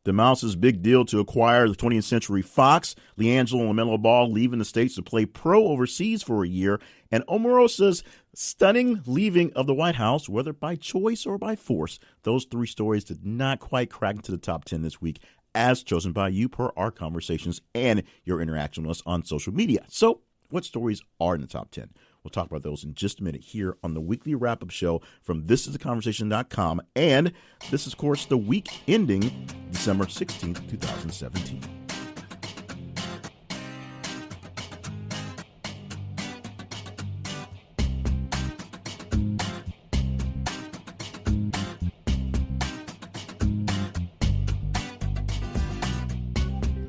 The Mouse's big deal to acquire the 20th Century Fox. LiAngelo and LaMelo Ball leaving the States to play pro overseas for a year. And Omarosa's stunning leaving of the White House, whether by choice or by force. Those three stories did not quite crack into the top 10 this week, as chosen by you per our conversations and your interaction with us on social media. So what stories are in the top 10? We'll talk about those in just a minute here on the weekly wrap-up show from thisistheconversation.com. And this is, of course, the week ending December 16th, 2017.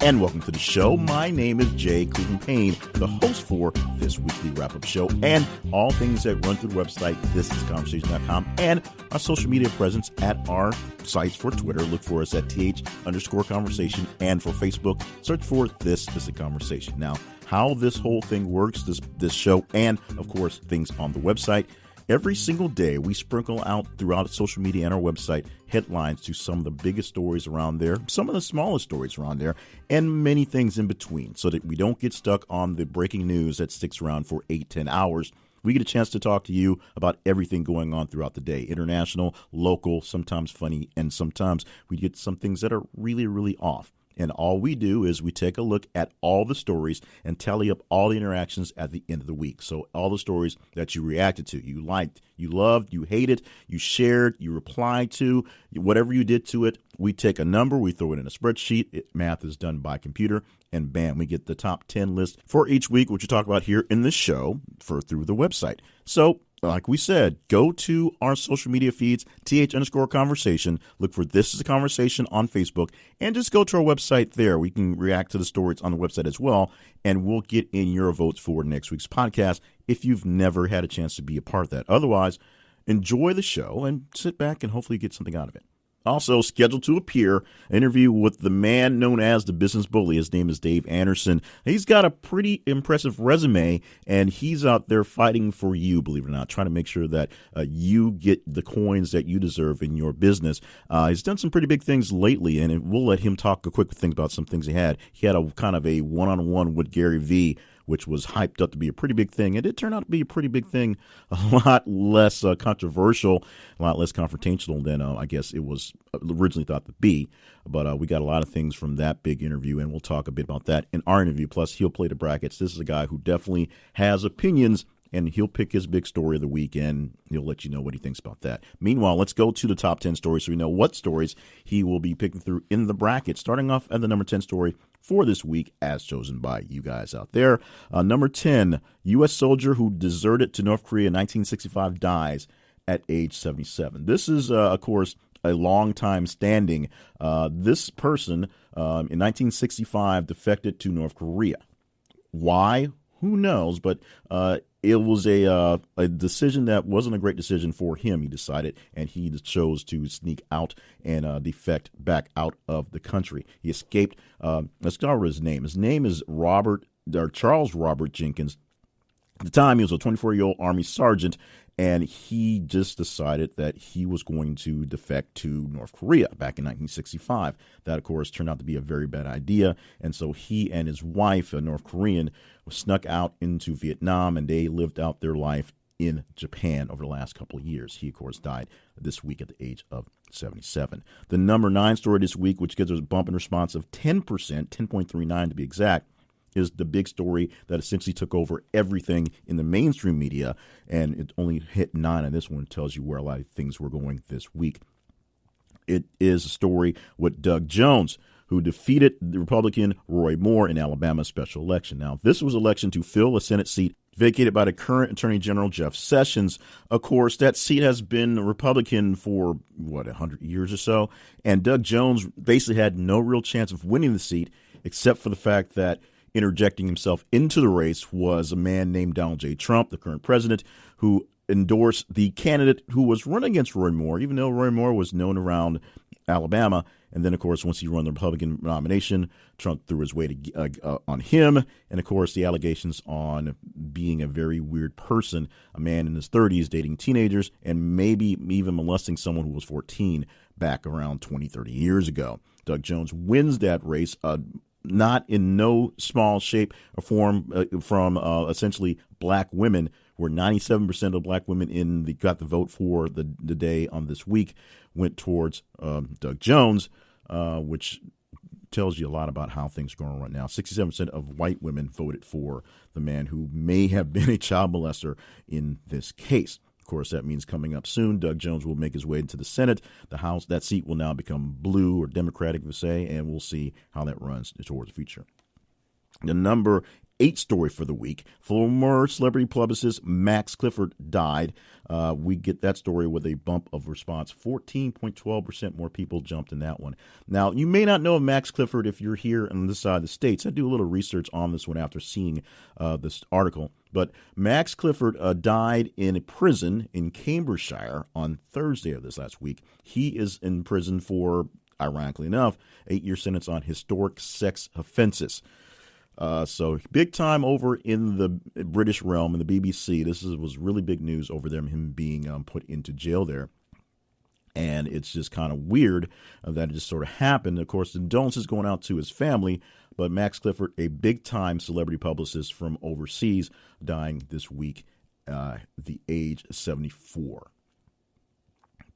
And welcome to the show. My name is Jay Cleveland Payne, the host for this weekly wrap-up show and all things that run through the website, thisisconversation.com, and our social media presence at our sites for Twitter. Look for us at @_conversation, and for Facebook, search for This Is a Conversation. Now, how this whole thing works, this show, and, of course, things on the website. Every single day, we sprinkle out throughout social media and our website headlines to some of the biggest stories around there, some of the smallest stories around there, and many things in between, so that we don't get stuck on the breaking news that sticks around for 8-10 hours. We get a chance to talk to you about everything going on throughout the day, international, local, sometimes funny, and sometimes we get some things that are really, really off. And all we do is we take a look at all the stories and tally up all the interactions at the end of the week. So all the stories that you reacted to, you liked, you loved, you hated, you shared, you replied to, whatever you did to it, we take a number, we throw it in a spreadsheet. Math is done by computer, and bam, we get the top 10 list for each week, which we talk about here in the show through the website. So like we said, go to our social media feeds, @_conversation. Look for This Is a Conversation on Facebook, and just go to our website there. We can react to the stories on the website as well, and we'll get in your votes for next week's podcast if you've never had a chance to be a part of that. Otherwise, enjoy the show and sit back and hopefully get something out of it. Also scheduled to appear, an interview with the man known as the business bully. His name is Dave Anderson. He's got a pretty impressive resume, and he's out there fighting for you, believe it or not, trying to make sure that you get the coins that you deserve in your business. He's done some pretty big things lately, and we'll let him talk a quick thing about some things he had. He had a kind of a one-on-one with Gary Vee, which was hyped up to be a pretty big thing. It did turn out to be a pretty big thing, a lot less controversial, a lot less confrontational than I guess it was originally thought to be. But we got a lot of things from that big interview, and we'll talk a bit about that in our interview. Plus, he'll play the brackets. This is a guy who definitely has opinions, and he'll pick his big story of the week, and he'll let you know what he thinks about that. Meanwhile, let's go to the top 10 stories so we know what stories he will be picking through in the bracket. Starting off at the number 10 story for this week, as chosen by you guys out there. Number 10, U.S. soldier who deserted to North Korea in 1965 dies at age 77. This is, of course, a long time standing. This person in 1965 defected to North Korea. Why? Who knows? But it was a decision that wasn't a great decision for him, he decided, and he chose to sneak out and defect back out of the country. He escaped. Let's start with his name. His name is Charles Robert Jenkins. At the time, he was a 24-year-old Army sergeant, and he just decided that he was going to defect to North Korea back in 1965. That, of course, turned out to be a very bad idea. And so he and his wife, a North Korean, snuck out into Vietnam, and they lived out their life in Japan over the last couple of years. He, of course, died this week at the age of 77. The number 9 story this week, which gives us a bump in response of 10%, 10.39 to be exact, is the big story that essentially took over everything in the mainstream media, and it only hit 9 on this one. Tells you where a lot of things were going this week. It is a story with Doug Jones, who defeated the Republican Roy Moore in Alabama's special election. Now, this was an election to fill a Senate seat vacated by the current Attorney General Jeff Sessions. Of course, that seat has been Republican for, 100 years or so, and Doug Jones basically had no real chance of winning the seat, except for the fact that interjecting himself into the race was a man named Donald J. Trump, the current president, who endorsed the candidate who was running against Roy Moore, even though Roy Moore was known around Alabama. And then, of course, once he won the Republican nomination, Trump threw his weight on him. And, of course, the allegations on being a very weird person, a man in his 30s dating teenagers and maybe even molesting someone who was 14 back around 20, 30 years ago. Doug Jones wins that race, not in no small shape or form from essentially black women, where 97% of black women got the vote for the day on this week went towards Doug Jones, which tells you a lot about how things are going right now. 67% of white women voted for the man who may have been a child molester in this case. Of course, that means coming up soon, Doug Jones will make his way into the Senate. The House, that seat will now become blue or Democratic, we say, and we'll see how that runs towards the future. The number 8 story for the week, former celebrity publicist Max Clifford died. We get that story with a bump of response. 14.12% more people jumped in that one. Now, you may not know of Max Clifford if you're here on this side of the states. I do a little research on this one after seeing this article. But Max Clifford died in a prison in Cambridgeshire on Thursday of this last week. He is in prison for, ironically enough, 8-year sentence on historic sex offenses. So big time over in the British realm, in the BBC. This was really big news over there, him being put into jail there. And it's just kind of weird that it just sort of happened. Of course, the condolences going out to his family, but Max Clifford, a big time celebrity publicist from overseas, dying this week, the age of 74.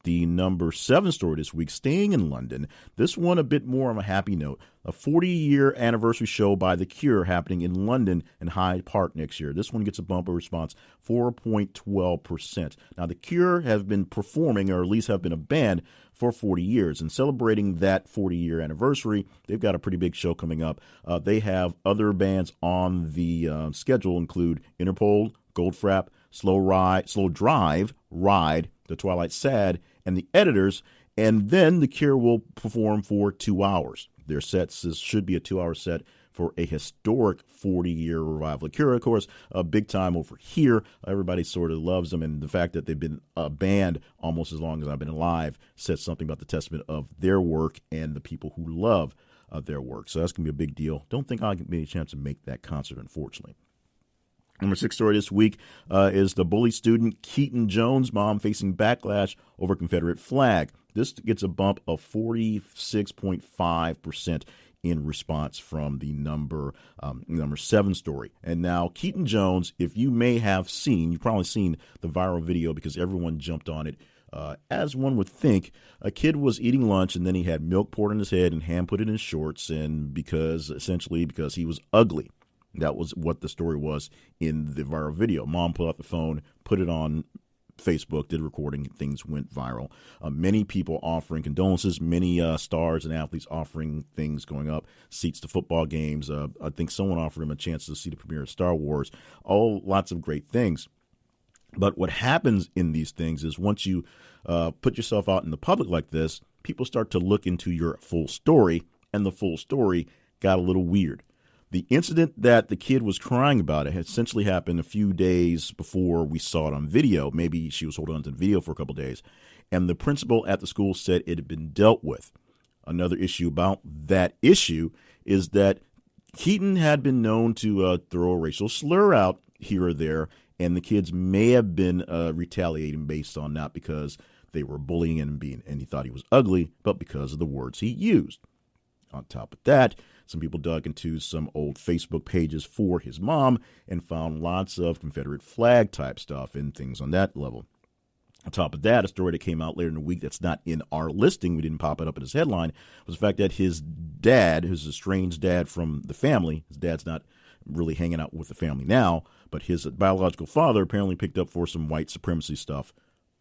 The number 7 story this week, staying in London. This one a bit more on a happy note. A 40-year anniversary show by The Cure happening in London and Hyde Park next year. This one gets a bumper response, 4.12%. Now, The Cure have been performing, or at least have been a band, for 40 years. And celebrating that 40-year anniversary, they've got a pretty big show coming up. They have other bands on the schedule, include Interpol, Goldfrapp, Slow Drive, Ride, The Twilight Sad, and The Editors, and then The Cure will perform for 2 hours. Their sets should be a 2-hour set for a historic 40-year revival. The Cure, of course, a big time over here. Everybody sort of loves them, and the fact that they've been a band almost as long as I've been alive says something about the testament of their work and the people who love their work. So that's going to be a big deal. Don't think I'll get a chance to make that concert, unfortunately. Number 6 story this week is the bully student Keaton Jones' mom facing backlash over Confederate flag. This gets a bump of 46.5% in response from the number 7 story. And now Keaton Jones, if you may have seen, you've probably seen the viral video because everyone jumped on it. As one would think, a kid was eating lunch and then he had milk poured in his head and hand put it in his shorts, and because he was ugly. That was what the story was in the viral video. Mom pulled out the phone, put it on Facebook, did a recording, things went viral. Many people offering condolences, many stars and athletes offering things, going up, seats to football games. I think someone offered him a chance to see the premiere of Star Wars. Lots of great things. But what happens in these things is once you put yourself out in the public like this, people start to look into your full story, and the full story got a little weird. The incident that the kid was crying about, it had essentially happened a few days before we saw it on video. Maybe she was holding on to the video for a couple of days. And the principal at the school said it had been dealt with. Another issue about that issue is that Keaton had been known to throw a racial slur out here or there, and the kids may have been retaliating based on not because they were bullying him and he thought he was ugly, but because of the words he used. On top of that, some people dug into some old Facebook pages for his mom and found lots of Confederate flag type stuff and things on that level. On top of that, a story that came out later in the week that's not in our listing, we didn't pop it up in his headline, was the fact that his dad, his estranged dad from the family, his dad's not really hanging out with the family now, but his biological father apparently picked up for some white supremacy stuff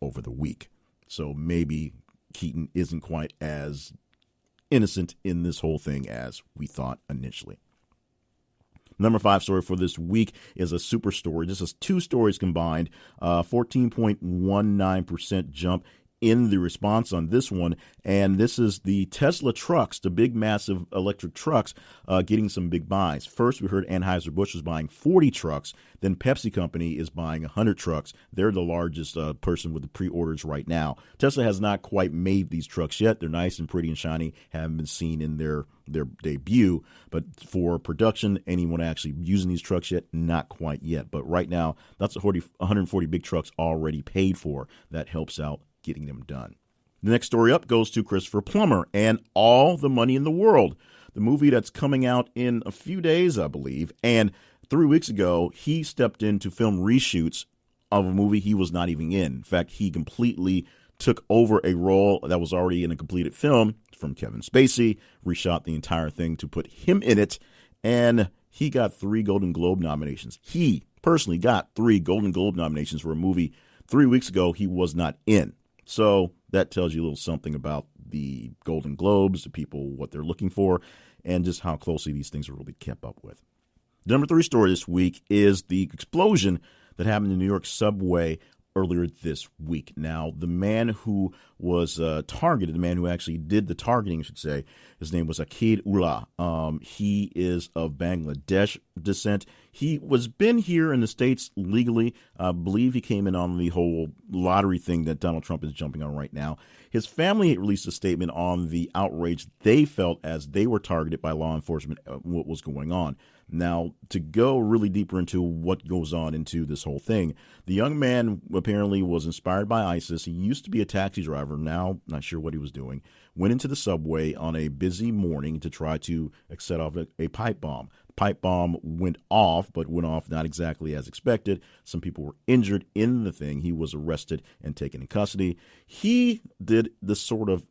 over the week. So maybe Keaton isn't quite as innocent in this whole thing as we thought initially. Number 5 story for this week is a super story. This is 2 stories combined, 14.19% jump in the response on this one. And this is the Tesla trucks, the big, massive electric trucks, getting some big buys. First, we heard Anheuser-Busch was buying 40 trucks. Then Pepsi Company is buying 100 trucks. They're the largest person with the pre-orders right now. Tesla has not quite made these trucks yet. They're nice and pretty and shiny, haven't been seen in their debut. But for production, anyone actually using these trucks yet? Not quite yet. But right now, that's 140 big trucks already paid for. That helps out getting them done. The next story up goes to Christopher Plummer and All the Money in the World, the movie that's coming out in a few days, I believe. And 3 weeks ago, he stepped in to film reshoots of a movie he was not even in. In fact, he completely took over a role that was already in a completed film from Kevin Spacey, reshot the entire thing to put him in it, and he got 3 Golden Globe nominations. He personally got 3 Golden Globe nominations for a movie 3 weeks ago he was not in. So that tells you a little something about the Golden Globes, the people, what they're looking for, and just how closely these things are really kept up with. The number 3 story this week is the explosion that happened in the New York subway earlier this week. Now, the man who was targeted, the man who actually did the targeting, I should say, his name was Akid Ullah. He is of Bangladesh descent. He was been here in the States legally. I believe he came in on the whole lottery thing that Donald Trump is jumping on right now. His family released a statement on the outrage they felt as they were targeted by law enforcement, what was going on. Now, to go really deeper into what goes on into this whole thing, the young man apparently was inspired by ISIS. He used to be a taxi driver. Now, not sure what he was doing. Went into the subway on a busy morning to try to set off a pipe bomb. Pipe bomb went off, but went off not exactly as expected. Some people were injured in the thing. He was arrested and taken in custody. He did the sort of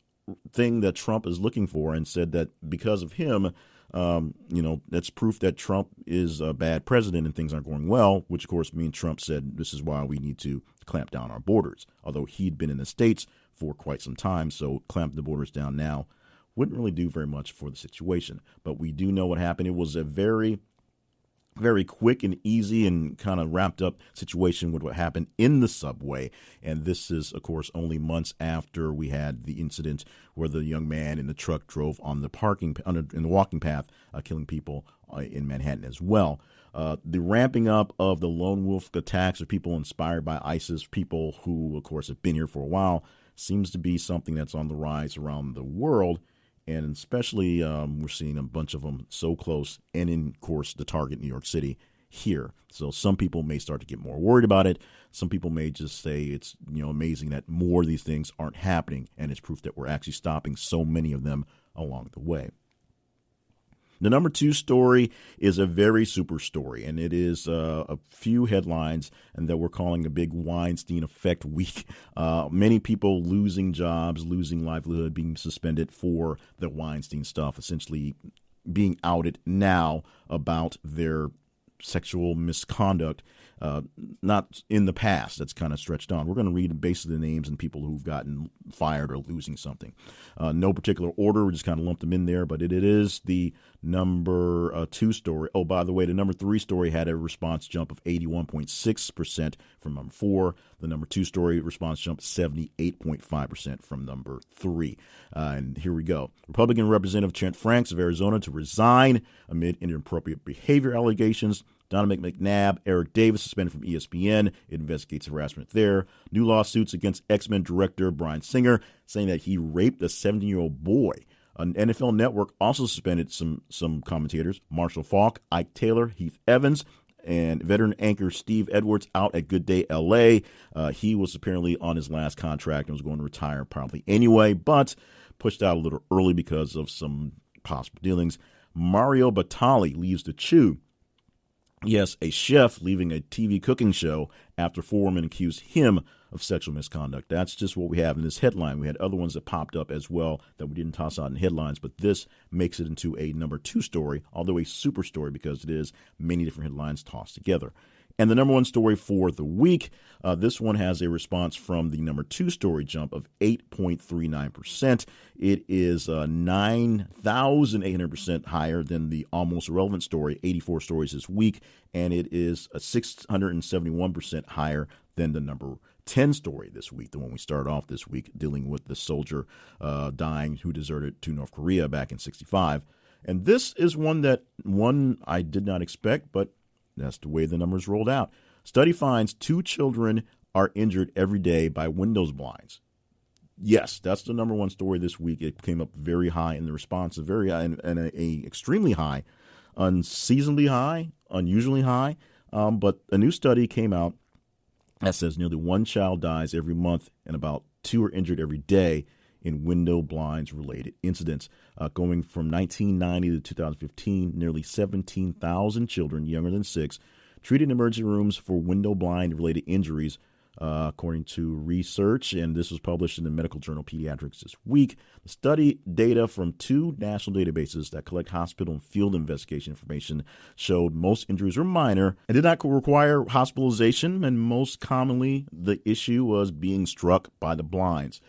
thing that Trump is looking for and said that because of him, that's proof that Trump is a bad president and things aren't going well, which, of course, means Trump said this is why we need to clamp down our borders, although he'd been in the States for quite some time. So clamping the borders down now wouldn't really do very much for the situation. But we do know what happened. It was a very, very quick and easy and kind of wrapped up situation with what happened in the subway. And this is, of course, only months after we had the incident where the young man in the truck drove on the in the walking path, killing people in Manhattan as well. The ramping up of the lone wolf attacks of people inspired by ISIS, people who, of course, have been here for a while, seems to be something that's on the rise around the world. And especially we're seeing a bunch of them so close and in, of course, the target, New York City, here. So some people may start to get more worried about it. Some people may just say it's amazing that more of these things aren't happening. And it's proof that we're actually stopping so many of them along the way. The number 2 story is a very super story, and it is a few headlines and that we're calling a big Weinstein effect week. Many people losing jobs, losing livelihood, being suspended for the Weinstein stuff, essentially being outed now about their sexual misconduct, not in the past. That's kind of stretched on. We're going to read basically the names and people who've gotten fired or losing something. No particular order. We just kind of lumped them in there, but it is the number 2 story. Oh, by the way, the number 3 story had a response jump of 81.6% from number 4. The number 2 story response jumped 78.5% from number 3. And here we go. Republican Representative Trent Franks of Arizona to resign amid inappropriate behavior allegations. Donovan McNabb, Eric Davis suspended from ESPN. It investigates harassment there. New lawsuits against X-Men director Bryan Singer, saying that he raped a 17-year-old boy. An NFL Network also suspended some commentators. Marshall Faulk, Ike Taylor, Heath Evans, and veteran anchor Steve Edwards out at Good Day L.A. He was apparently on his last contract and was going to retire probably anyway, but pushed out a little early because of some possible dealings. Mario Batali leaves The Chew. Yes, a chef leaving a TV cooking show after 4 women accused him of sexual misconduct. That's just what we have in this headline. We had other ones that popped up as well that we didn't toss out in headlines, but this makes it into a number 2 story, although a super story because it is many different headlines tossed together. And the number 1 story for the week, this one has a response from the number 2 story jump of 8.39%. It is 9,800% higher than the almost irrelevant story, 84 stories this week, and it is 671% higher than the number 10 story this week, the one we started off this week, dealing with the soldier dying who deserted to North Korea back in 1965. And this is one I did not expect, but that's the way the numbers rolled out. Study finds 2 children are injured every day by windows blinds. Yes, that's the number 1 story this week. It came up very high in the response, very high and a extremely high, unseasonably high, unusually high. But a new study came out that says nearly 1 child dies every month and about 2 are injured every day in window blinds related incidents. Going from 1990 to 2015, nearly 17,000 children younger than 6 treated in emergency rooms for window blind related injuries, according to research, and this was published in the Medical Journal Pediatrics this week. The study data from 2 national databases that collect hospital and field investigation information showed most injuries were minor and did not require hospitalization, and most commonly the issue was being struck by the blinds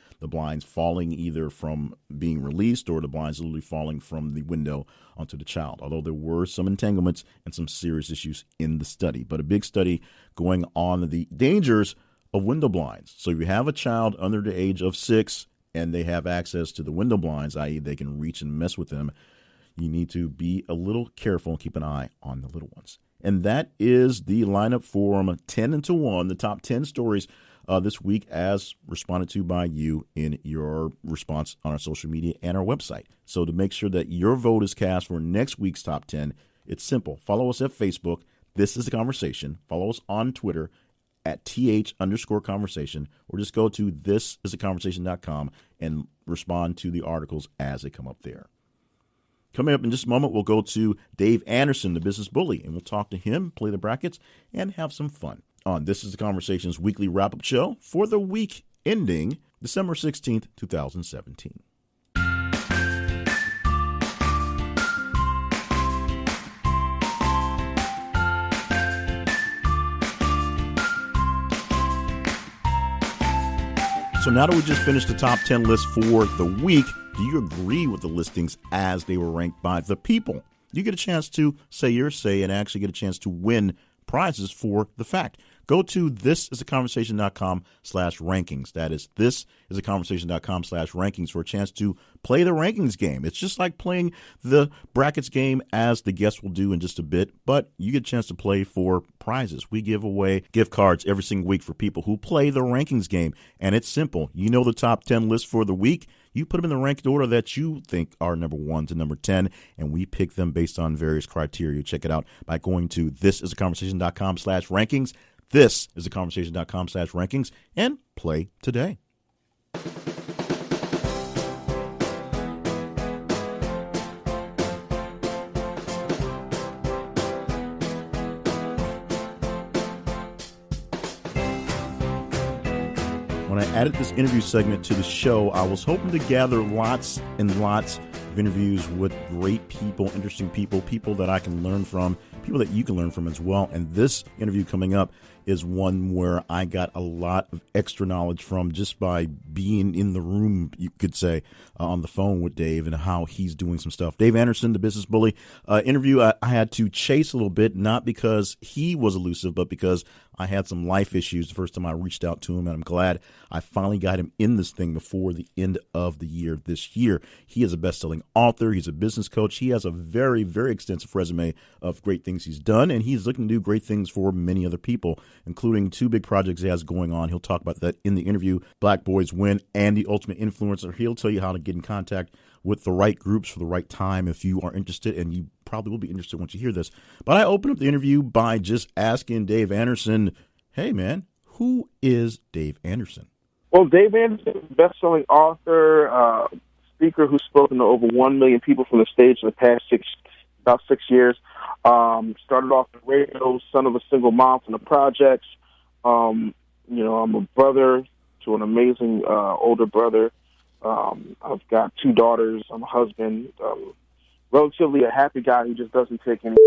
falling either from being released or the blinds literally falling from the window onto the child, although there were some entanglements and some serious issues in the study. But a big study going on the dangers of window blinds. So if you have a child under the age of 6 and they have access to the window blinds, i.e. they can reach and mess with them, you need to be a little careful and keep an eye on the little ones. And that is the lineup for 10 to 1, the top 10 stories this week as responded to by you in your response on our social media and our website. So to make sure that your vote is cast for next week's top 10, it's simple. Follow us at Facebook. This is the Conversation. Follow us on Twitter at @th_conversation, or just go to thisisaconversation.com and respond to the articles as they come up there. Coming up in just a moment, we'll go to Dave Anderson, the business bully, and we'll talk to him, play the brackets, and have some fun on This is the Conversation's weekly wrap-up show for the week ending December 16th, 2017. So now that we just finished the top 10 list for the week, do you agree with the listings as they were ranked by the people? You get a chance to say your say and actually get a chance to win prizes for the fact. Go to thisisaconversation.com/rankings. That is thisisaconversation.com/rankings for a chance to play the rankings game. It's just like playing the brackets game, as the guests will do in just a bit, but you get a chance to play for prizes. We give away gift cards every single week for people who play the rankings game, and it's simple. You know the top 10 list for the week. You put them in the ranked order that you think are number 1 to number 10, and we pick them based on various criteria. Check it out by going to thisisaconversation.com/rankings. This is theconversation.com/rankings, and play today. When I added this interview segment to the show, I was hoping to gather lots and lots of interviews with great people, interesting people, people that I can learn from, people that you can learn from as well. And this interview coming up is one where I got a lot of extra knowledge from just by being in the room, you could say, on the phone with Dave and how he's doing some stuff. Dave Anderson, the business bully, interview I had to chase a little bit, not because he was elusive, but because I had some life issues the first time I reached out to him, and I'm glad I finally got him in this thing before the end of the year this year. He is a best-selling author. He's a business coach. He has a very, very extensive resume of great things he's done, and he's looking to do great things for many other people, including 2 big projects he has going on. He'll talk about that in the interview, Black Boys Win and The Ultimate Influencer. He'll tell you how to get in contact with the right groups for the right time if you are interested, and you probably will be interested once you hear this. But I open up the interview by just asking Dave Anderson, hey, man, who is Dave Anderson? Well, Dave Anderson, best-selling author, speaker who's spoken to over 1 million people from the stage in the past about 6 years. Started off in radio, son of a single mom from the projects. I'm a brother to an amazing older brother. I've got 2 daughters. I'm a husband. Relatively a happy guy who just doesn't take any.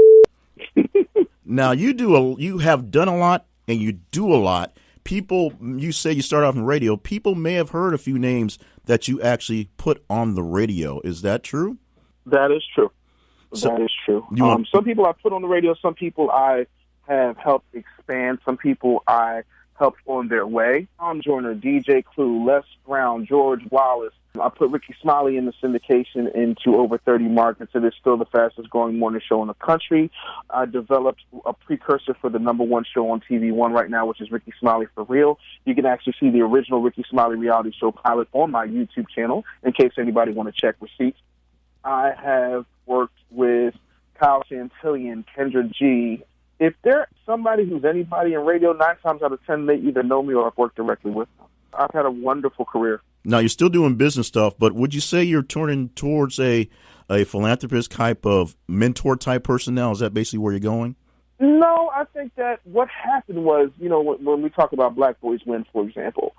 Now, you have done a lot and you do a lot. People, you say you start off in radio. People may have heard a few names that you actually put on the radio. Is that true? That is true. That is true. Some people I put on the radio. Some people I have helped expand. Some people I helped on their way. Tom Joyner, DJ Clue, Les Brown, George Wallace. I put Ricky Smiley in the syndication into over 30 markets. It is still the fastest growing morning show in the country. I developed a precursor for the number 1 show on TV1 right now, which is Ricky Smiley for Real. You can actually see the original Ricky Smiley reality show pilot on my YouTube channel in case anybody want to check receipts. I have worked with Kyle Chantillion, Kendra G. If there's somebody who's anybody in radio, 9 times out of 10, they either know me or I've worked directly with them. I've had a wonderful career. Now, you're still doing business stuff, but would you say you're turning towards a philanthropist type of mentor type person now? Is that basically where you're going? No, I think that what happened was, when we talk about Black Boys Win, for example,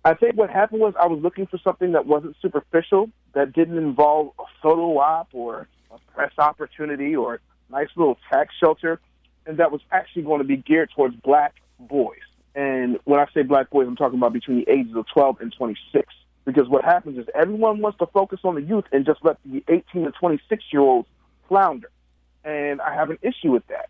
I think what happened was I was looking for something that wasn't superficial, that didn't involve a photo op or a press opportunity or a nice little tax shelter, and that was actually going to be geared towards Black boys. And when I say Black boys, I'm talking about between the ages of 12 and 26. Because what happens is everyone wants to focus on the youth and just let the 18 to 26-year-olds flounder. And I have an issue with that.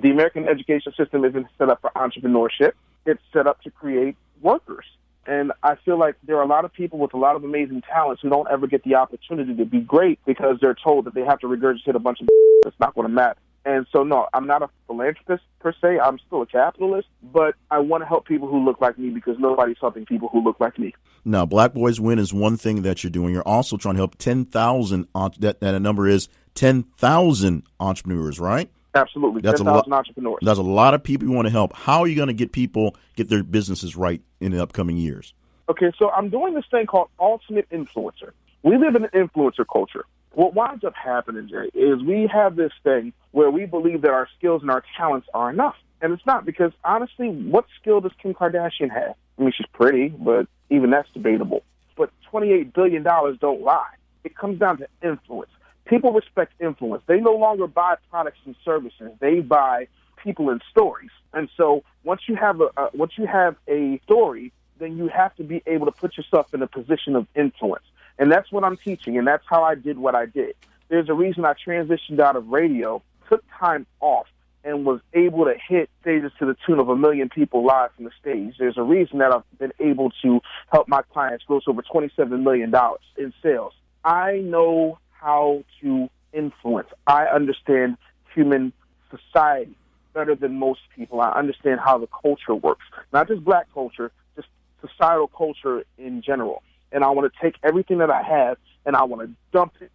The American education system isn't set up for entrepreneurship. It's set up to create workers. And I feel like there are a lot of people with a lot of amazing talents who don't ever get the opportunity to be great because they're told that they have to regurgitate a bunch of that's not going to matter. And so, no, I'm not a philanthropist per se. I'm still a capitalist, but I want to help people who look like me because nobody's helping people who look like me. Now, Black Boys Win is one thing that you're doing. You're also trying to help 10,000, that number is 10,000 entrepreneurs, right? Absolutely, 10,000 entrepreneurs. That's a lot of people you want to help. How are you going to get their businesses right in the upcoming years? Okay, so I'm doing this thing called Ultimate Influencer. We live in an influencer culture. What winds up happening, Jay, is we have this thing where we believe that our skills and our talents are enough. And it's not, because honestly, what skill does Kim Kardashian have? I mean, she's pretty, but even that's debatable. But $28 billion don't lie. It comes down to influence. People respect influence. They no longer buy products and services. They buy people and stories. And so once you have a story, then you have to be able to put yourself in a position of influence. And that's what I'm teaching, and that's how I did what I did. There's a reason I transitioned out of radio, took time off, and was able to hit stages to the tune of 1 million people live from the stage. There's a reason that I've been able to help my clients gross over $27 million in sales. I know how to influence. I understand human society better than most people. I understand how the culture works, not just Black culture, just societal culture in general. And I want to take everything that I have and I want to dump it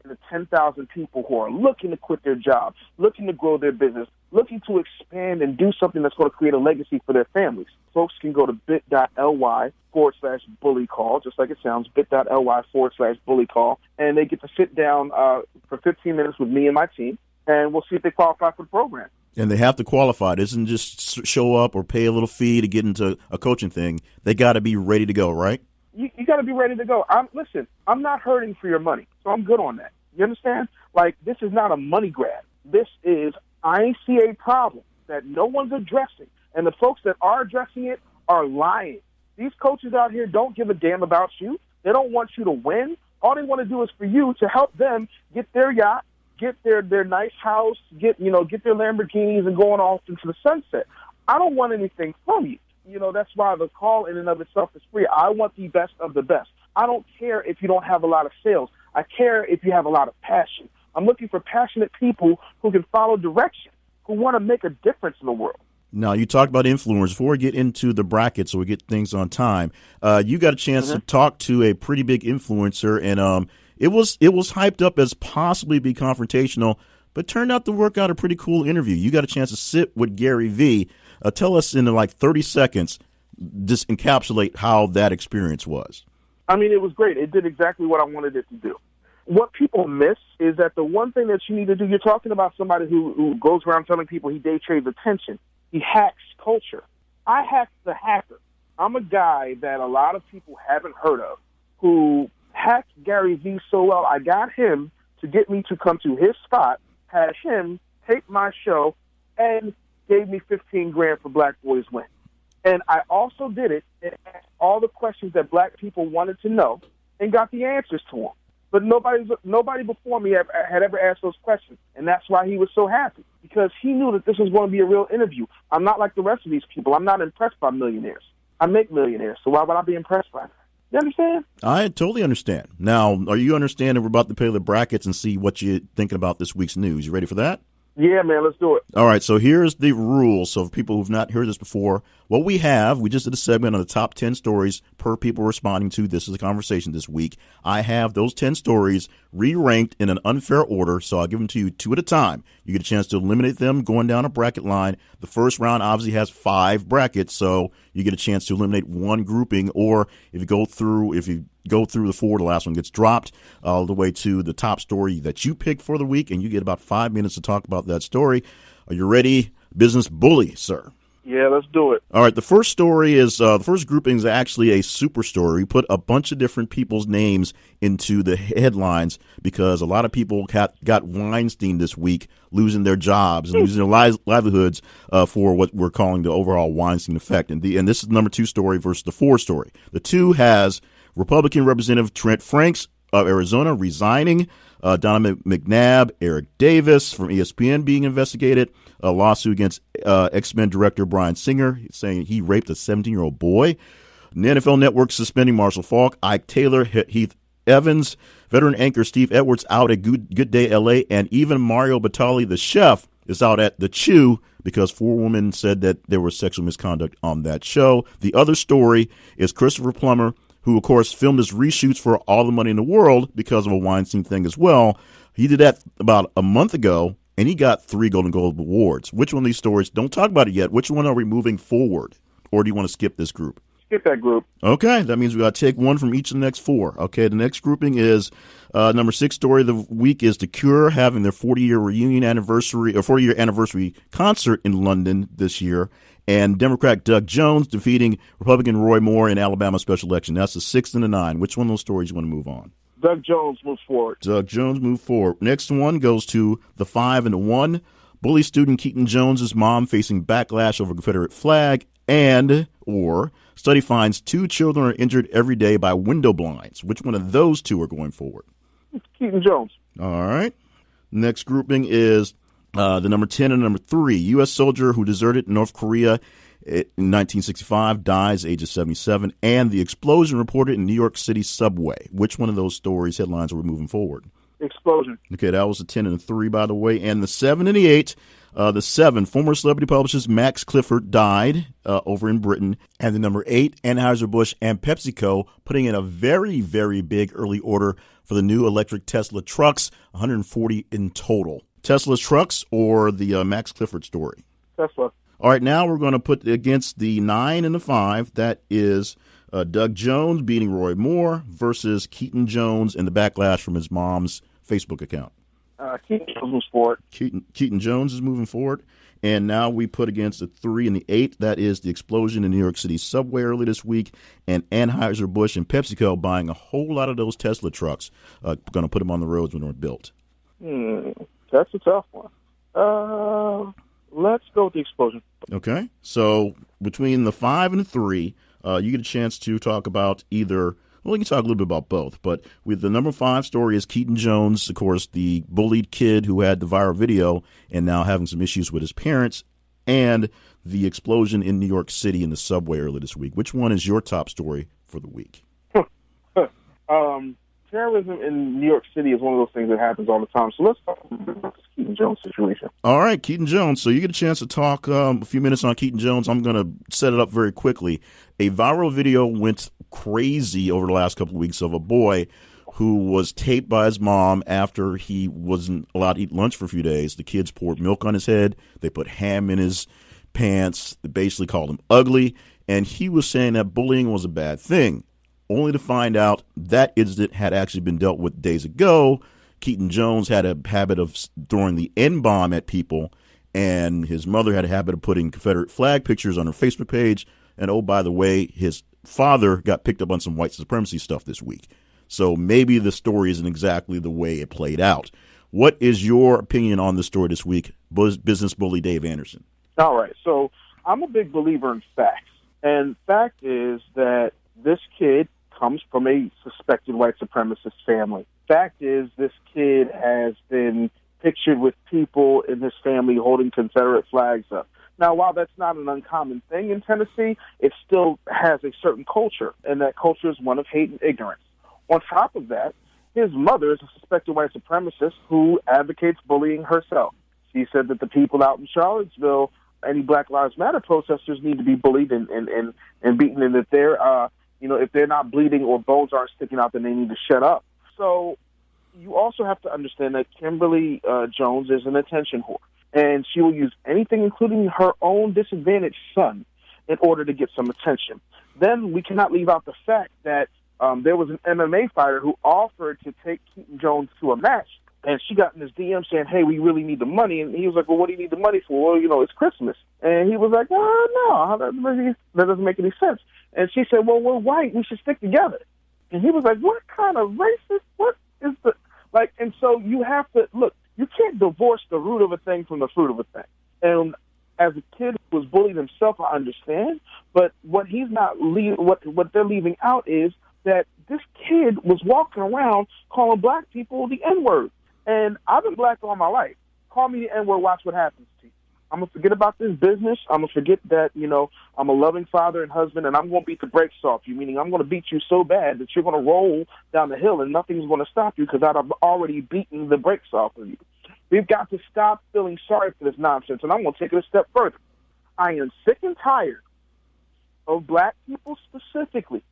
into 10,000 people who are looking to quit their jobs, looking to grow their business, looking to expand and do something that's going to create a legacy for their families. Folks can go to bit.ly/bully call, just like it sounds, bit.ly/bully call, and they get to sit down for 15 minutes with me and my team, and we'll see if they qualify for the program. And they have to qualify. It isn't just show up or pay a little fee to get into a coaching thing. They got to be ready to go, right? You got to be ready to go. Listen, I'm not hurting for your money, so I'm good on that. You understand? Like, this is not a money grab. This is, I see a problem that no one's addressing, and the folks that are addressing it are lying. These coaches out here don't give a damn about you. They don't want you to win. All they want to do is for you to help them get their yacht, get their nice house, get their Lamborghinis and going off into the sunset. I don't want anything from you. That's why the call in and of itself is free. I want the best of the best. I don't care if you don't have a lot of sales. I care if you have a lot of passion. I'm looking for passionate people who can follow direction, who want to make a difference in the world. Now, you talked about influencers. Before we get into the bracket so we get things on time, you got a chance to talk to a pretty big influencer, and it was hyped up as possibly be confrontational, but turned out to work out a pretty cool interview. You got a chance to sit with Gary Vee. Tell us in like 30 seconds, just encapsulate how that experience was. I mean, it was great. It did exactly what I wanted it to do. What people miss is that the one thing that you need to do, you're talking about somebody who goes around telling people he day trades attention. He hacks culture. I hacked the hacker. I'm a guy that a lot of people haven't heard of who hacked Gary Vee so well. I got him to get me to come to his spot, had him tape my show, and gave me $15,000 for Black Boys Win. And I also did it and asked all the questions that Black people wanted to know and got the answers to them. But nobody before me had ever asked those questions. And that's why he was so happy, because he knew that this was going to be a real interview. I'm not like the rest of these people. I'm not impressed by millionaires. I make millionaires, so why would I be impressed by them? You understand? I totally understand. Now, are you understanding we're about to play the brackets and see what you're thinking about this week's news? You ready for that? Yeah, man, let's do it. All right, so here's the rules. So for people who've not heard this before, what we just did a segment on the top 10 stories per people responding to This Is a Conversation this week. I have those 10 stories re-ranked in an unfair order, so I'll give them to you two at a time. You get a chance to eliminate them going down a bracket line. The first round obviously has 5 brackets, so you get a chance to eliminate one grouping, or if you go through the 4, the last one gets dropped all the way to the top story that you pick for the week, and you get about 5 minutes to talk about that story. Are you ready, Business Bully, sir? Yeah, let's do it. All right, the first story is, the first grouping is actually a super story. We put a bunch of different people's names into the headlines because a lot of people got Weinstein this week, losing their jobs and losing their livelihoods for what we're calling the overall Weinstein effect. And this is the number 2 story versus the 4 story. The 2 has Republican Representative Trent Franks of Arizona resigning, Donna McNabb, Eric Davis from ESPN being investigated, a lawsuit against X-Men director Bryan Singer saying he raped a 17-year-old boy, the NFL Network suspending Marshall Faulk, Ike Taylor, Heath Evans, veteran anchor Steve Edwards out at Good Day LA, and even Mario Batali, the chef, is out at The Chew because 4 women said that there was sexual misconduct on that show. The other story is Christopher Plummer, who, of course, filmed his reshoots for All the Money in the World because of a Weinstein thing as well. He did that about a month ago, and he got 3 Golden Globe Awards. Which one of these stories? Don't talk about it yet. Which one are we moving forward? Or do you want to skip this group? Skip that group. Okay, that means we got to take one from each of the next 4. Okay, the next grouping is number 6 story of the week is The Cure having their 40-year reunion anniversary or 40-year anniversary concert in London this year, and Democrat Doug Jones defeating Republican Roy Moore in Alabama special election. That's the 6 and the 9. Which one of those stories you want to move on? Doug Jones moves forward. Doug Jones moved forward. Next one goes to the 5 and the 1. Bully student Keaton Jones's mom facing backlash over Confederate flag, or study finds 2 children are injured every day by window blinds. Which one of those 2 are going forward? Keaton Jones. All right. Next grouping is the number 10 and number 3. U.S. soldier who deserted North Korea in 1965 dies, age of 77, and the explosion reported in New York City subway. Which one of those stories, headlines, are we moving forward? Explosion. Okay, that was the 10 and the 3, by the way. And the 7 and the 8, the 7, former celebrity publicist Max Clifford died over in Britain. And the number 8, Anheuser-Busch and PepsiCo putting in a very, very big early order for the new electric Tesla trucks, 140 in total. Tesla trucks or the Max Clifford story? Tesla. All right, now we're going to put against the 9 and the 5. That is Doug Jones beating Roy Moore versus Keaton Jones and the backlash from his mom's Facebook account. Keaton Jones moves forward. Keaton Jones is moving forward. And now we put against the 3 and the 8. That is the explosion in New York City subway early this week, and Anheuser-Busch and PepsiCo buying a whole lot of those Tesla trucks. Going to put them on the roads when they're built. That's a tough one. Let's go with the explosion. Okay. So between the 5 and the 3, you get a chance to talk about either. Well, we can talk a little bit about both, but with the number 5 story is Keaton Jones, of course, the bullied kid who had the viral video and now having some issues with his parents, and the explosion in New York City in the subway earlier this week. Which one is your top story for the week? Terrorism in New York City is one of those things that happens all the time. So let's talk about this Keaton Jones situation. All right, Keaton Jones. So you get a chance to talk a few minutes on Keaton Jones. I'm going to set it up very quickly. A viral video went crazy over the last couple of weeks of a boy who was taped by his mom after he wasn't allowed to eat lunch for a few days. The kids poured milk on his head. They put ham in his pants. They basically called him ugly. And he was saying that bullying was a bad thing, only to find out that incident had actually been dealt with days ago. Keaton Jones had a habit of throwing the N-bomb at people, and his mother had a habit of putting Confederate flag pictures on her Facebook page. And, oh, by the way, his father got picked up on some white supremacy stuff this week. So maybe the story isn't exactly the way it played out. What is your opinion on the story this week, business bully Dave Anderson? All right. So I'm a big believer in facts. And fact is that this kid comes from a suspected white supremacist family. Fact is, this kid has been pictured with people in his family holding Confederate flags up. Now, while that's not an uncommon thing in Tennessee, it still has a certain culture, and that culture is one of hate and ignorance. On top of that, his mother is a suspected white supremacist who advocates bullying herself. She said that the people out in Charlottesville, any Black Lives Matter protesters, need to be bullied and beaten, and that they're if they're not bleeding or bones aren't sticking out, then they need to shut up. So you also have to understand that Kimberly Jones is an attention whore, and she will use anything, including her own disadvantaged son, in order to get some attention. Then we cannot leave out the fact that there was an MMA fighter who offered to take Keaton Jones to a match, and she got in his DM saying, hey, we really need the money. And he was like, well, what do you need the money for? Well, you know, it's Christmas. And he was like, oh, no, that doesn't make any sense. And she said, well, we're white. We should stick together. And he was like, what kind of racist? What is the, like, and so you have to, look, you can't divorce the root of a thing from the fruit of a thing. And as a kid who was bullied himself, I understand. But what he's not, what they're leaving out is that this kid was walking around calling black people the N-word. And I've been black all my life. Call me the N-word, watch what happens to you. I'm going to forget about this business. I'm going to forget that, you know, I'm a loving father and husband, and I'm going to beat the brakes off you, meaning I'm going to beat you so bad that you're going to roll down the hill and nothing's going to stop you because I've already beaten the brakes off of you. We've got to stop feeling sorry for this nonsense, and I'm going to take it a step further. I am sick and tired of black people specifically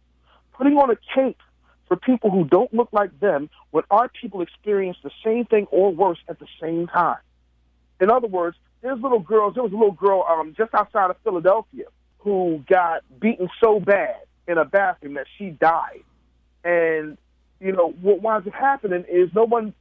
putting on a cape for people who don't look like them when our people experience the same thing or worse at the same time. In other words, there was a little girl just outside of Philadelphia who got beaten so bad in a bathroom that she died. And, you know, what winds up happening is no one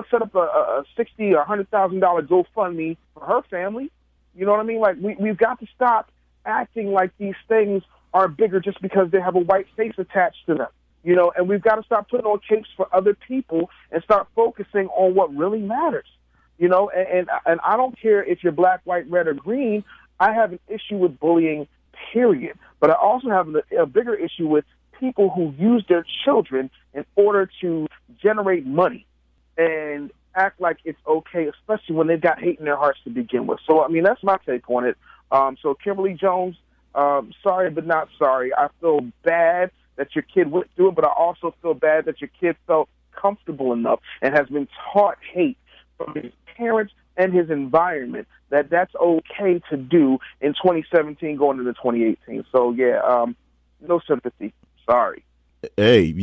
set up a $60,000 or $100,000 GoFundMe for her family. You know what I mean? Like, we've got to stop acting like these things are bigger just because they have a white face attached to them. You know, and we've got to stop putting on capes for other people and start focusing on what really matters. You know, and I don't care if you're black, white, red, or green. I have an issue with bullying, period. But I also have a bigger issue with people who use their children in order to generate money and act like it's okay, especially when they've got hate in their hearts to begin with. So, I mean, that's my take on it. So, Kimberly Jones, sorry but not sorry. I feel bad that your kid went through it, but I also feel bad that your kid felt comfortable enough and has been taught hate from his parents and his environment that's okay to do in 2017 going into 2018. So, yeah, no sympathy. Sorry. Hey,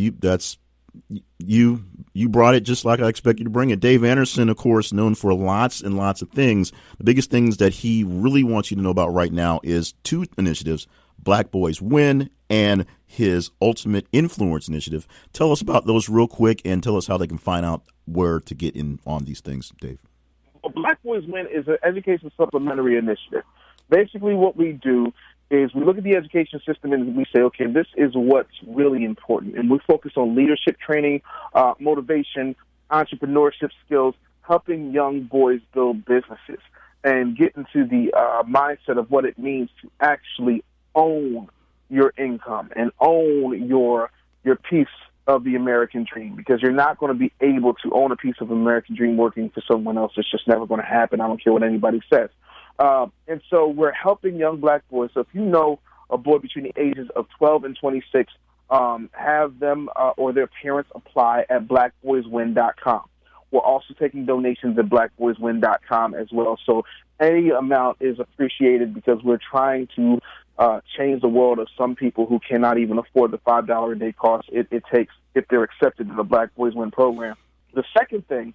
you brought it just like I expect you to bring it. Dave Anderson, of course, known for lots and lots of things. The biggest things that he really wants you to know about right now is two initiatives, Black Boys Win and his Ultimate Influence Initiative. Tell us about those real quick and tell us how they can find out where to get in on these things, Dave. Well, Black Boys Win is an education supplementary initiative. Basically what we do is we look at the education system and we say, okay, this is what's really important. And we focus on leadership training, motivation, entrepreneurship skills, helping young boys build businesses and get into the mindset of what it means to actually own your income and own your piece of the American dream, because you're not going to be able to own a piece of American dream working for someone else. It's just never going to happen. I don't care what anybody says. And so we're helping young black boys. So if you know a boy between the ages of 12 and 26, have them or their parents apply at blackboyswin.com. We're also taking donations at blackboyswin.com as well. So any amount is appreciated because we're trying to change the world of some people who cannot even afford the $5 a day cost it takes if they're accepted to the Black Boys Win program. The second thing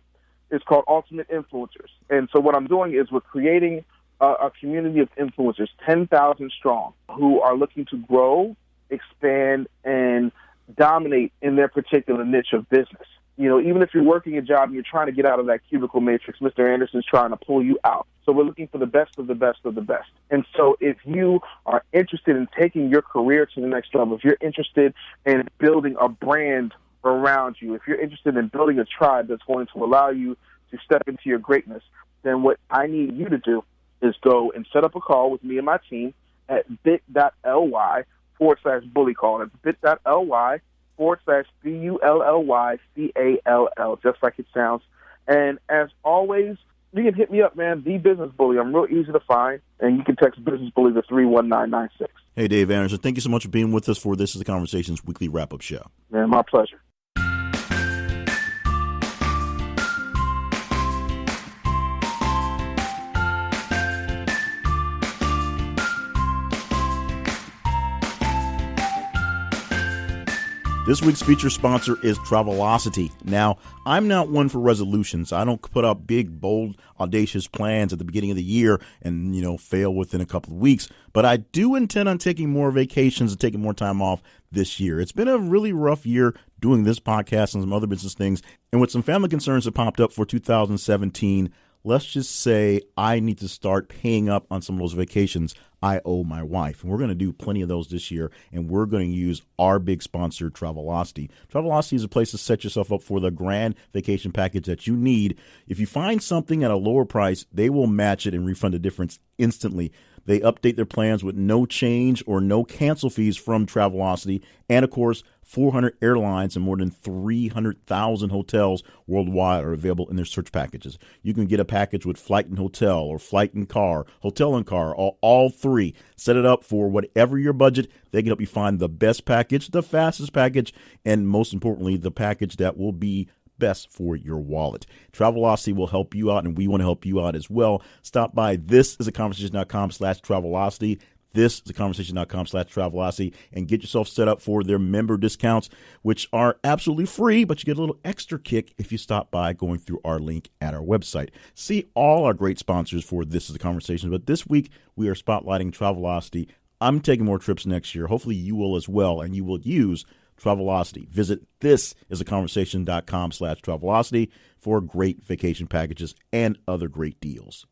is called Ultimate Influencers. And so what I'm doing is we're creating a community of influencers, 10,000 strong, who are looking to grow, expand, and dominate in their particular niche of business. You know, even if you're working a job and you're trying to get out of that cubicle matrix, Mr. Anderson's trying to pull you out. So we're looking for the best of the best of the best. And so if you are interested in taking your career to the next level, if you're interested in building a brand around you, if you're interested in building a tribe that's going to allow you to step into your greatness, then what I need you to do is go and set up a call with me and my team at bit.ly/bully call. That's bit.ly/BULLYCALL, just like it sounds. And as always, you can hit me up, man, The Business Bully. I'm real easy to find, and you can text Business Bully to 31996. Hey, Dave Anderson, thank you so much for being with us for This is the Conversations weekly wrap-up show. Man, my pleasure. This week's feature sponsor is Travelocity. Now, I'm not one for resolutions. I don't put up big, bold, audacious plans at the beginning of the year and, fail within a couple of weeks. But I do intend on taking more vacations and taking more time off this year. It's been a really rough year doing this podcast and some other business things. And with some family concerns that popped up for 2017, let's just say I need to start paying up on some of those vacations I owe my wife. And we're going to do plenty of those this year, and we're going to use our big sponsor, Travelocity. Travelocity is a place to set yourself up for the grand vacation package that you need. If you find something at a lower price, they will match it and refund the difference instantly. They update their plans with no change or no cancel fees from Travelocity. And, of course, 400 airlines and more than 300,000 hotels worldwide are available in their search packages. You can get a package with flight and hotel or flight and car, hotel and car, all three. Set it up for whatever your budget. They can help you find the best package, the fastest package, and most importantly, the package that will be best for your wallet. Travelocity will help you out, and we want to help you out as well. Stop by thisisaconversation.com/Travelocity. Thisisaconversation.com/Travelocity and get yourself set up for their member discounts, which are absolutely free, but you get a little extra kick if you stop by going through our link at our website. See all our great sponsors for This Is a Conversation, but this week we are spotlighting Travelocity. I'm taking more trips next year. Hopefully you will as well, and you will use Travelocity. Visit thisisaconversation.com/Travelocity for great vacation packages and other great deals.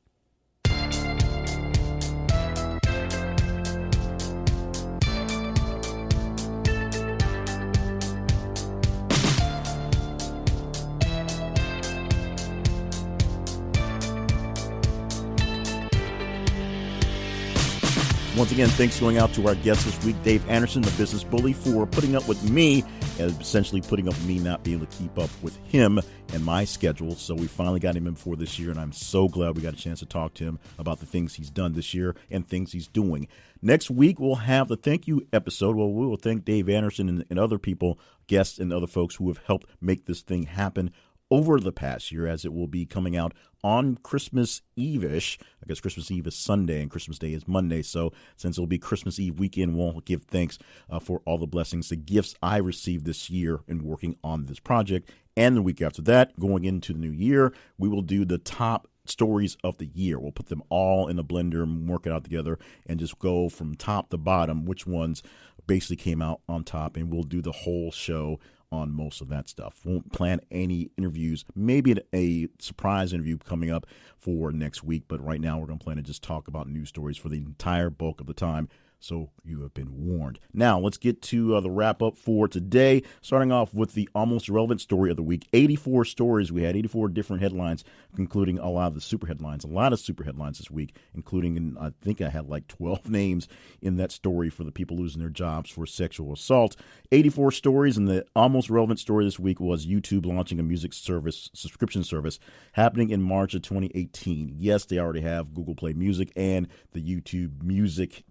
Once again, thanks going out to our guest this week, Dave Anderson, the business bully, for putting up with me and essentially putting up with me not being able to keep up with him and my schedule. So we finally got him in for this year, and I'm so glad we got a chance to talk to him about the things he's done this year and things he's doing. Next week, we'll have the thank you episode. Well, we will thank Dave Anderson and other people, guests and other folks who have helped make this thing happen over the past year, as it will be coming out on Christmas Eve-ish. I guess Christmas Eve is Sunday and Christmas Day is Monday. So since it'll be Christmas Eve weekend, we'll give thanks for all the blessings, the gifts I received this year in working on this project. And the week after that, going into the new year, we will do the top stories of the year. We'll put them all in a blender and work it out together and just go from top to bottom, which ones basically came out on top. And we'll do the whole show on most of that stuff. Won't plan any interviews, maybe a surprise interview coming up for next week, but right now we're going to plan to just talk about news stories for the entire bulk of the time. So you have been warned. Now, let's get to the wrap-up for today, starting off with the almost relevant story of the week. 84 stories. We had 84 different headlines, including a lot of the super headlines. A lot of super headlines this week, including, I think I had like 12 names in that story for the people losing their jobs for sexual assault. 84 stories, and the almost relevant story this week was YouTube launching a music subscription service happening in March of 2018. Yes, they already have Google Play Music and the YouTube Music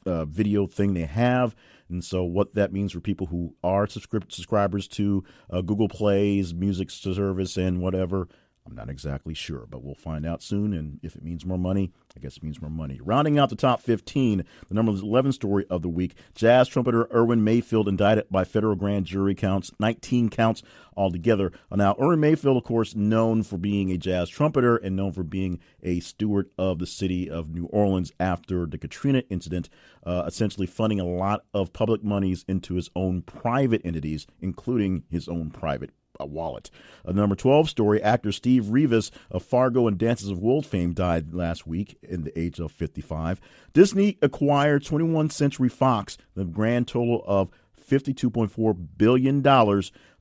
video thing they have. And so what that means for people who are subscribers to Google Play's music service and whatever, I'm not exactly sure, but we'll find out soon. And if it means more money, I guess it means more money. Rounding out the top 15, the number 11 story of the week, jazz trumpeter Erwin Mayfield indicted by federal grand jury, counts 19 counts altogether. Now, Erwin Mayfield, of course, known for being a jazz trumpeter and known for being a steward of the city of New Orleans after the Katrina incident, essentially funding a lot of public monies into his own private entities, including his own private wallet. Number 12 story, actor Steve Rivas of Fargo and Dances of Wolves fame died last week in the age of 55. Disney acquired 21st Century Fox, the grand total of $52.4 billion.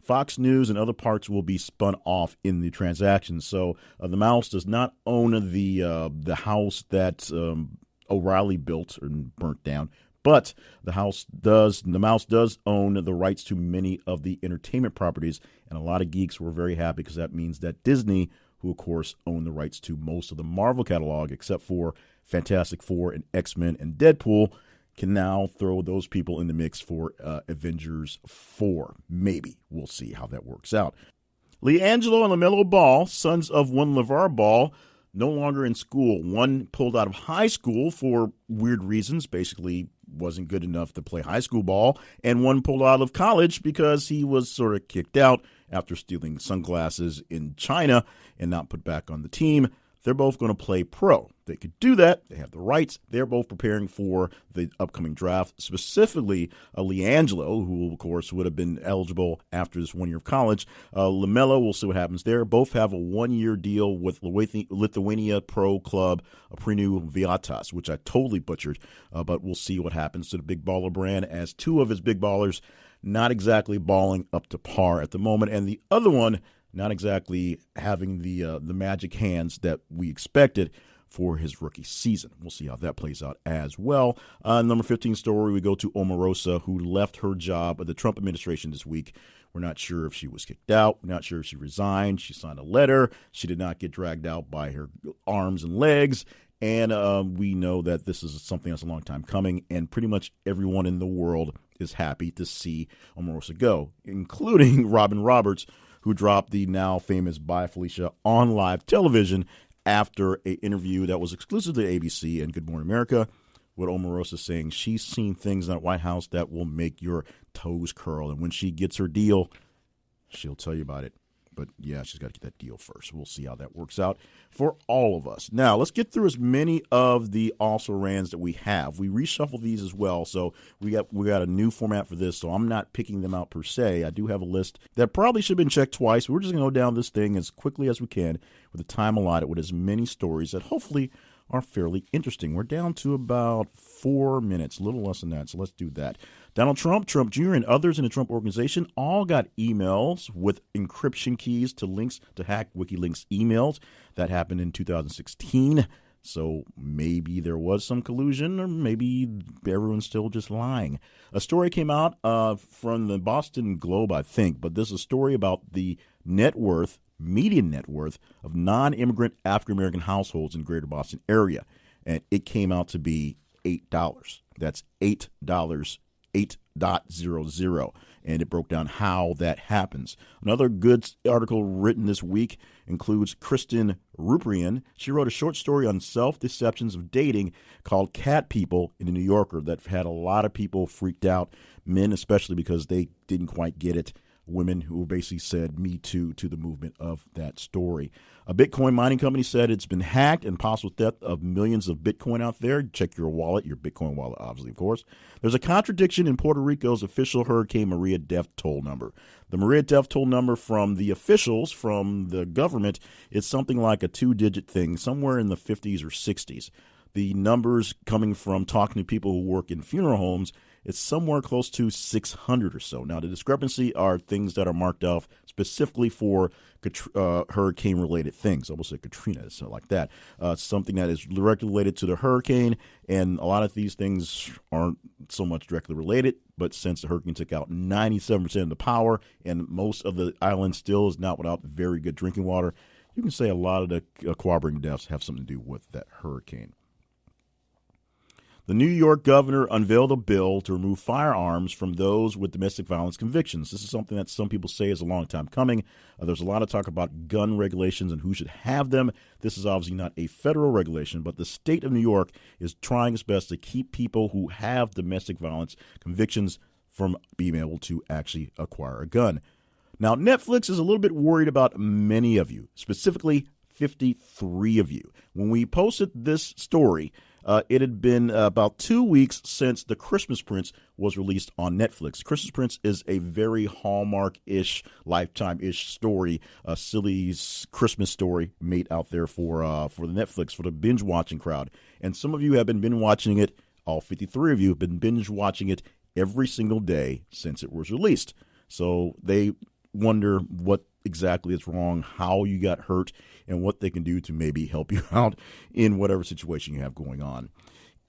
Fox News and other parts will be spun off in the transaction. So the Mouse does not own the house that O'Reilly built and burnt down, but the Mouse does own the rights to many of the entertainment properties, and a lot of geeks were very happy because that means that Disney, who of course own the rights to most of the Marvel catalog except for Fantastic Four and X-Men and Deadpool, can now throw those people in the mix for Avengers 4. Maybe. We'll see how that works out. LeAngelo and LaMelo Ball, sons of one LeVar Ball, no longer in school. One pulled out of high school for weird reasons, basically wasn't good enough to play high school ball, and one pulled out of college because he was sort of kicked out after stealing sunglasses in China and not put back on the team. They're both going to play pro. They could do that. They have the rights. They're both preparing for the upcoming draft, specifically LiAngelo, who, of course, would have been eligible after this 1 year of college. LaMelo, we'll see what happens there. Both have a 1 year deal with Lithuania Pro Club Prinu Viatas, which I totally butchered, but we'll see what happens to the big baller brand, as two of his big ballers not exactly balling up to par at the moment, and the other one not exactly having the magic hands that we expected for his rookie season. We'll see how that plays out as well. Number 15 story, we go to Omarosa, who left her job at the Trump administration this week. We're not sure if she was kicked out. We're not sure if she resigned. She signed a letter. She did not get dragged out by her arms and legs. And we know that this is something that's a long time coming, and pretty much everyone in the world is happy to see Omarosa go, including Robin Roberts, who dropped the now famous Bye Felicia on live television after an interview that was exclusive to ABC and Good Morning America, with Omarosa saying she's seen things in that White House that will make your toes curl. And when she gets her deal, she'll tell you about it. But, yeah, she's got to get that deal first. We'll see how that works out for all of us. Now, let's get through as many of the also-rans that we have. We reshuffled these as well, so we got a new format for this, so I'm not picking them out per se. I do have a list that probably should have been checked twice. We're just going to go down this thing as quickly as we can with the time allotted, with as many stories that hopefully are fairly interesting. We're down to about 4 minutes, a little less than that, so let's do that. Donald Trump, Trump Jr., and others in the Trump organization all got emails with encryption keys to links to hack WikiLeaks emails. That happened in 2016. So maybe there was some collusion, or maybe everyone's still just lying. A story came out from the Boston Globe, I think, but this is a story about the median net worth of non-immigrant African-American households in the greater Boston area. And it came out to be $8. That's $8, 8.00. And it broke down how that happens. Another good article written this week includes Kristen Ruprian. She wrote a short story on self-deceptions of dating called Cat People in the New Yorker that had a lot of people freaked out, men especially, because they didn't quite get it. Women who basically said Me Too to the movement of that story. A Bitcoin mining company said it's been hacked and possible theft of millions of Bitcoin out there. Check your wallet, your Bitcoin wallet, obviously, of course. There's a contradiction in Puerto Rico's official Hurricane Maria death toll number. The Maria death toll number from the officials, from the government, is something like a 2-digit thing, somewhere in the 50s or 60s. The numbers coming from talking to people who work in funeral homes, it's somewhere close to 600 or so. Now, the discrepancy are things that are marked off specifically for hurricane-related things. I almost said Katrina, so like that. Something that is directly related to the hurricane, and a lot of these things aren't so much directly related, but since the hurricane took out 97% of the power, and most of the island still is not without very good drinking water, you can say a lot of the corroborating deaths have something to do with that hurricane. The New York governor unveiled a bill to remove firearms from those with domestic violence convictions. This is something that some people say is a long time coming. There's a lot of talk about gun regulations and who should have them. This is obviously not a federal regulation, but the state of New York is trying its best to keep people who have domestic violence convictions from being able to actually acquire a gun. Now, Netflix is a little bit worried about many of you, specifically 53 of you. When we posted this story, it had been about 2 weeks since The Christmas Prince was released on Netflix. Christmas Prince is a very Hallmark-ish, Lifetime-ish story, a silly Christmas story made out there for the Netflix, for the binge-watching crowd. And some of you have been binge-watching it, all 53 of you have been binge-watching it every single day since it was released. So they wonder what exactly is wrong, how you got hurt, and what they can do to maybe help you out in whatever situation you have going on.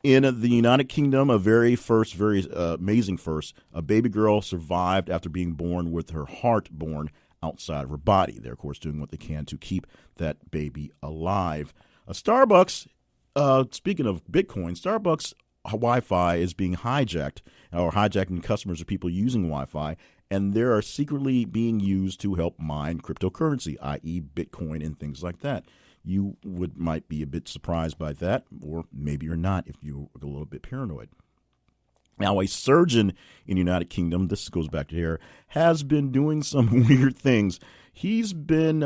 In the United Kingdom, a very amazing first, a baby girl survived after being born with her heart born outside of her body. They're, of course, doing what they can to keep that baby alive. Starbucks, speaking of Bitcoin, Starbucks Wi-Fi is being hijacked, or hijacking customers or people using Wi-Fi, and they are secretly being used to help mine cryptocurrency, i.e. Bitcoin and things like that. You might be a bit surprised by that, or maybe you're not if you're a little bit paranoid. Now, a surgeon in the United Kingdom, this goes back to here, has been doing some weird things. He's been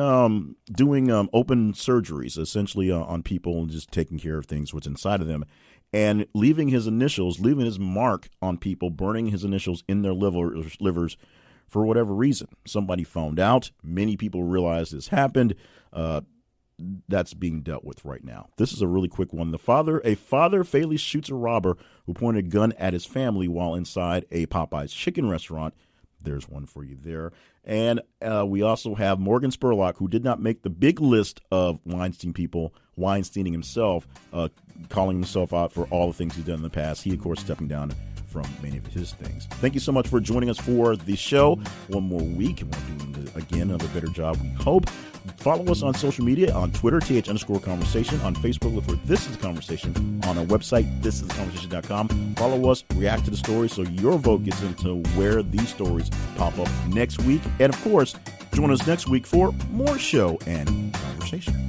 doing open surgeries, essentially on people and just taking care of things, what's inside of them, and leaving his mark on people, burning his initials in their livers for whatever reason. Somebody found out. Many people realized this happened. That's being dealt with right now. This is a really quick one. A father fatally shoots a robber who pointed a gun at his family while inside a Popeye's chicken restaurant. There's one for you there. And we also have Morgan Spurlock, who did not make the big list of Weinstein people, Weinsteining himself, calling himself out for all the things he's done in the past. He, of course, stepping down from many of his things. Thank you so much for joining us for the show. One more week, and we're doing, again, another better job, we hope. Follow us on social media, on Twitter, @TH_conversation, on Facebook, look for This Is Conversation, on our website, thisisconversation.com. Follow us, react to the stories so your vote gets into where these stories pop up next week. And, of course, join us next week for more show and conversation.